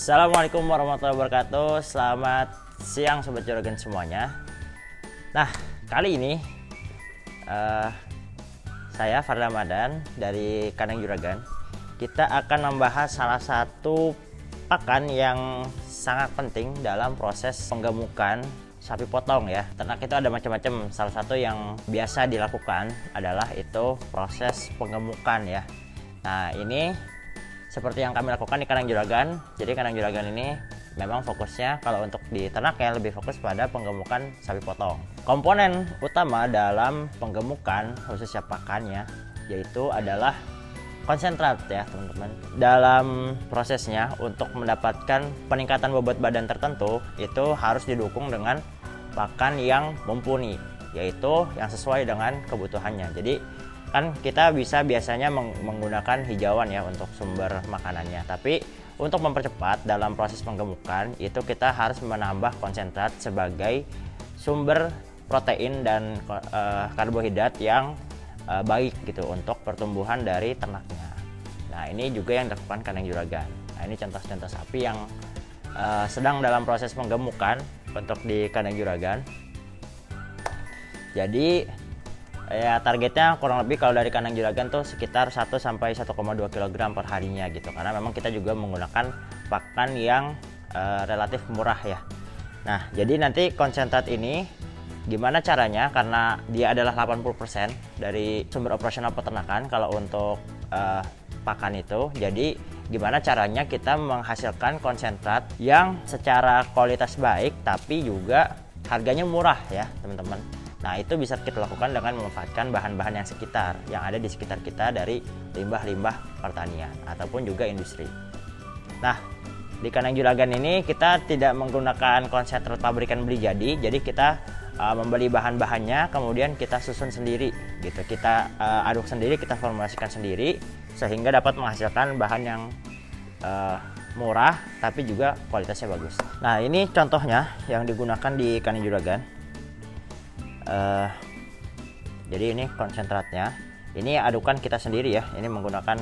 Assalamualaikum warahmatullahi wabarakatuh. Selamat siang Sobat Juragan semuanya. Nah, kali ini saya Fardal Ramadan dari Kandang Juragan. Kita akan membahas salah satu pakan yang sangat penting dalam proses penggemukan sapi potong ya. Ternak itu ada macam-macam. Salah satu yang biasa dilakukan adalah itu proses penggemukan ya. Nah, ini seperti yang kami lakukan di Kandang Juragan. Jadi Kandang Juragan ini memang fokusnya kalau untuk di ternak ya lebih fokus pada penggemukan sapi potong. Komponen utama dalam penggemukan khususnya pakannya yaitu adalah konsentrat ya teman-teman. Dalam prosesnya untuk mendapatkan peningkatan bobot badan tertentu itu harus didukung dengan pakan yang mumpuni, yaitu yang sesuai dengan kebutuhannya. Jadi kan kita biasanya menggunakan hijauan ya untuk sumber makanannya, tapi untuk mempercepat dalam proses penggemukan itu kita harus menambah konsentrat sebagai sumber protein dan karbohidrat yang baik gitu untuk pertumbuhan dari ternaknya. Nah, ini juga yang dilakukan Kandang Juragan. Nah, ini contoh-contoh sapi yang sedang dalam proses penggemukan untuk di Kandang Juragan. Jadi ya targetnya kurang lebih kalau dari Kandang Juragan tuh sekitar 1 sampai 1,2 kg per harinya gitu. Karena memang kita juga menggunakan pakan yang relatif murah ya. Nah, jadi nanti konsentrat ini gimana caranya, karena dia adalah 80% dari sumber operasional peternakan kalau untuk pakan itu. Jadi gimana caranya kita menghasilkan konsentrat yang secara kualitas baik tapi juga harganya murah ya teman-teman. Nah, itu bisa kita lakukan dengan memanfaatkan bahan-bahan yang ada di sekitar kita dari limbah-limbah pertanian ataupun juga industri. Nah, di Kandang Juragan ini kita tidak menggunakan konsentrat pabrikan beli jadi kita membeli bahan-bahannya kemudian kita susun sendiri gitu. Kita aduk sendiri, kita formulasikan sendiri sehingga dapat menghasilkan bahan yang murah tapi juga kualitasnya bagus. Nah, ini contohnya yang digunakan di Kandang Juragan. Jadi ini konsentratnya, ini adukan kita sendiri ya, ini menggunakan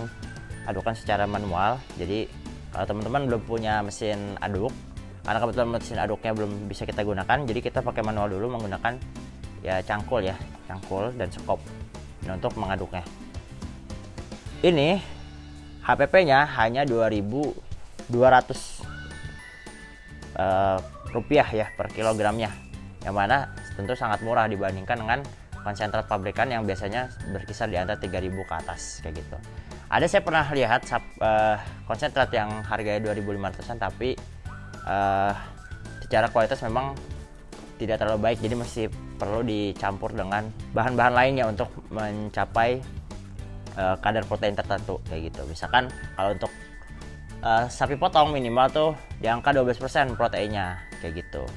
adukan secara manual. Jadi kalau teman-teman belum punya mesin aduk, karena kebetulan mesin aduknya belum bisa kita gunakan, jadi kita pakai manual dulu menggunakan ya cangkul dan sekop ini untuk mengaduknya. Ini HPP-nya hanya 2.200 rupiah ya per kilogramnya, yang mana tentu sangat murah dibandingkan dengan konsentrat pabrikan yang biasanya berkisar di antara 3.000 ke atas kayak gitu. Ada saya pernah lihat konsentrat yang harganya 2.500-an tapi secara kualitas memang tidak terlalu baik, jadi masih perlu dicampur dengan bahan-bahan lainnya untuk mencapai kadar protein tertentu kayak gitu. Misalkan kalau untuk sapi potong minimal tuh di angka 12% proteinnya kayak gitu.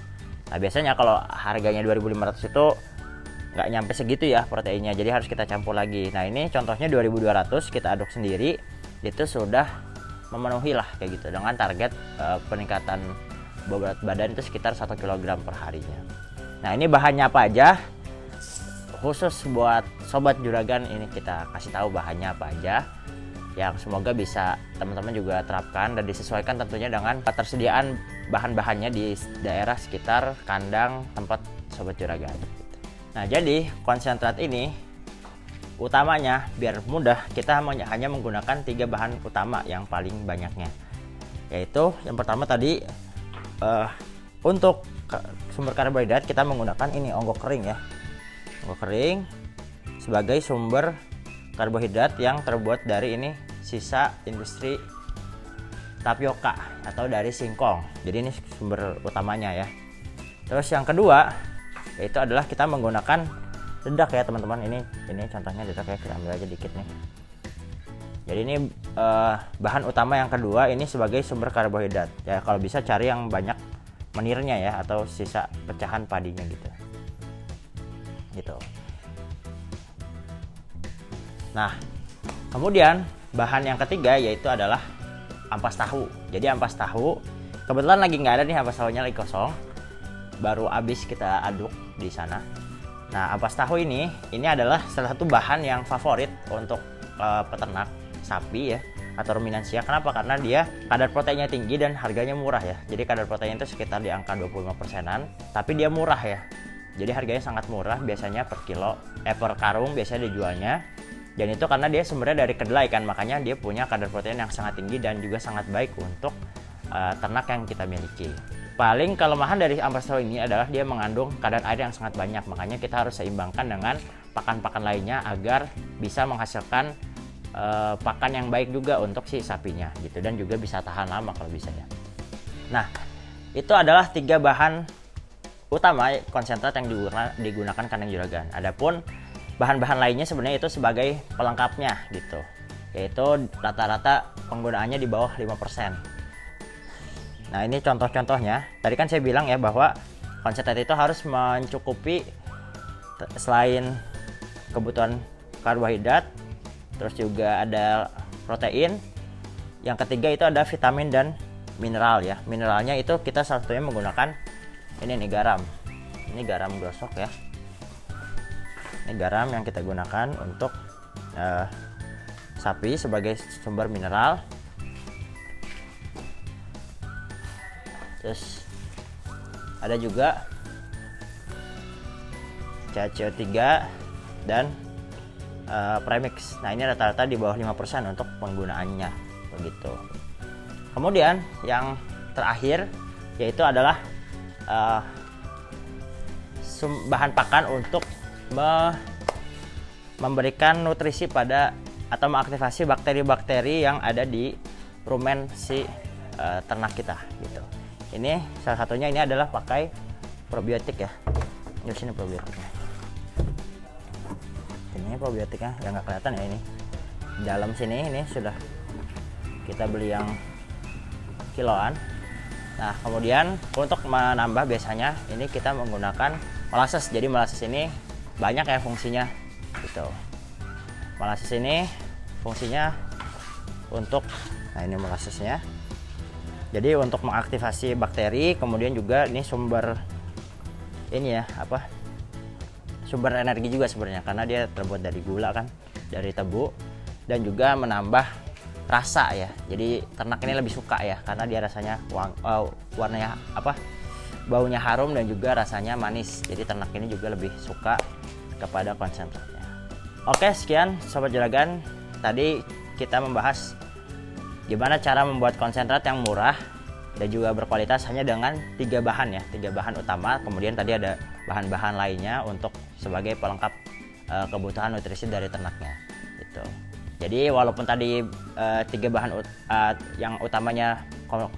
Nah, biasanya kalau harganya 2.500 itu nggak nyampe segitu ya proteinnya, jadi harus kita campur lagi. Nah, ini contohnya 2.200 kita aduk sendiri, itu sudah memenuhi lah kayak gitu dengan target peningkatan bobot badan itu sekitar 1 kg per harinya. Nah, ini bahannya apa aja? Khusus buat Sobat Juragan ini kita kasih tahu bahannya apa aja, yang semoga bisa teman-teman juga terapkan dan disesuaikan tentunya dengan ketersediaan bahan-bahannya di daerah sekitar kandang tempat Sobat Juragan. Nah, jadi konsentrat ini utamanya biar mudah kita hanya menggunakan 3 bahan utama yang paling banyaknya, yaitu yang pertama tadi untuk sumber karbohidrat kita menggunakan ini onggok kering ya, onggok kering sebagai sumber karbohidrat yang terbuat dari ini sisa industri tapioka atau dari singkong. Jadi ini sumber utamanya ya. Terus yang kedua yaitu adalah kita menggunakan dedak ya teman-teman. Ini contohnya dedak ya, kita ambil aja dikit nih. Jadi ini bahan utama yang kedua ini sebagai sumber karbohidrat ya. Kalau bisa cari yang banyak menirnya ya atau sisa pecahan padinya gitu. Nah, kemudian bahan yang ketiga yaitu adalah ampas tahu. Jadi ampas tahu kebetulan lagi nggak ada nih, ampas tahunya lagi kosong, baru habis kita aduk di sana. Nah, ampas tahu ini adalah salah satu bahan yang favorit untuk peternak sapi ya. atau ruminansia. Kenapa? Karena dia kadar proteinnya tinggi dan harganya murah ya. Jadi kadar protein itu sekitar di angka 25%-an, tapi dia murah ya. Jadi harganya sangat murah, biasanya per kilo, per karung biasanya dijualnya. Dan itu karena dia sumbernya dari kedelai kan, makanya dia punya kadar protein yang sangat tinggi dan juga sangat baik untuk ternak yang kita miliki. Paling kelemahan dari Ampas Tahu ini adalah dia mengandung kadar air yang sangat banyak, makanya kita harus seimbangkan dengan pakan-pakan lainnya agar bisa menghasilkan pakan yang baik juga untuk si sapinya gitu, dan juga bisa tahan lama kalau bisa ya. Nah, itu adalah 3 bahan utama konsentrat yang digunakan kandang juragan. Adapun bahan-bahan lainnya sebenarnya itu sebagai pelengkapnya gitu, yaitu rata-rata penggunaannya di bawah 5%. Nah, ini contoh-contohnya. Tadi kan saya bilang ya bahwa konsentrat itu harus mencukupi selain kebutuhan karbohidrat, terus juga ada protein. Yang ketiga itu ada vitamin dan mineral ya. Mineralnya itu kita salah satunya menggunakan ini nih, garam. Ini garam gosok ya. Ini garam yang kita gunakan untuk sapi sebagai sumber mineral. Terus ada juga CaCO3 dan premix. Nah, ini rata-rata di bawah 5% untuk penggunaannya begitu. Kemudian yang terakhir yaitu adalah bahan pakan untuk memberikan nutrisi pada atau mengaktifasi bakteri-bakteri yang ada di rumen si ternak kita gitu. Ini salah satunya ini adalah pakai probiotik ya. Di sini probiotiknya. Ini probiotiknya yang nggak kelihatan ya ini. Dalam sini ini sudah kita beli yang kiloan. Nah, kemudian untuk menambah biasanya ini kita menggunakan molasses. Jadi molasses ini banyak ya fungsinya gitu. Molasses ini fungsinya untuk, nah ini molassesnya. Jadi untuk mengaktifasi bakteri, kemudian juga ini sumber ini ya apa? Sumber energi juga sebenarnya, karena dia terbuat dari gula kan, dari tebu, dan juga menambah rasa ya. Jadi ternak ini lebih suka ya, karena dia rasanya warnanya apa? Baunya harum dan juga rasanya manis. Jadi ternak ini juga lebih suka kepada konsentratnya. Oke, sekian Sobat Juragan. Tadi kita membahas gimana cara membuat konsentrat yang murah dan juga berkualitas hanya dengan 3 bahan ya, 3 bahan utama. Kemudian tadi ada bahan-bahan lainnya untuk sebagai pelengkap kebutuhan nutrisi dari ternaknya gitu. Jadi walaupun tadi 3 bahan yang utamanya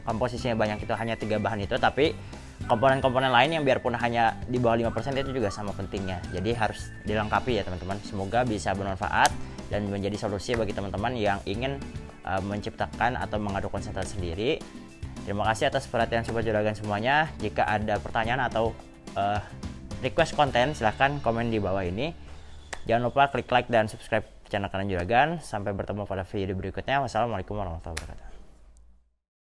komposisinya banyak, itu hanya 3 bahan itu, tapi komponen-komponen lain yang biarpun hanya di bawah 5% itu juga sama pentingnya. Jadi harus dilengkapi ya teman-teman. Semoga bisa bermanfaat dan menjadi solusi bagi teman-teman yang ingin menciptakan atau mengaduk konsentrat sendiri. Terima kasih atas perhatian Sobat Juragan semuanya. Jika ada pertanyaan atau request konten, silahkan komen di bawah ini. Jangan lupa klik like dan subscribe channel Kandang Juragan. Sampai bertemu pada video berikutnya. Wassalamualaikum warahmatullahi wabarakatuh.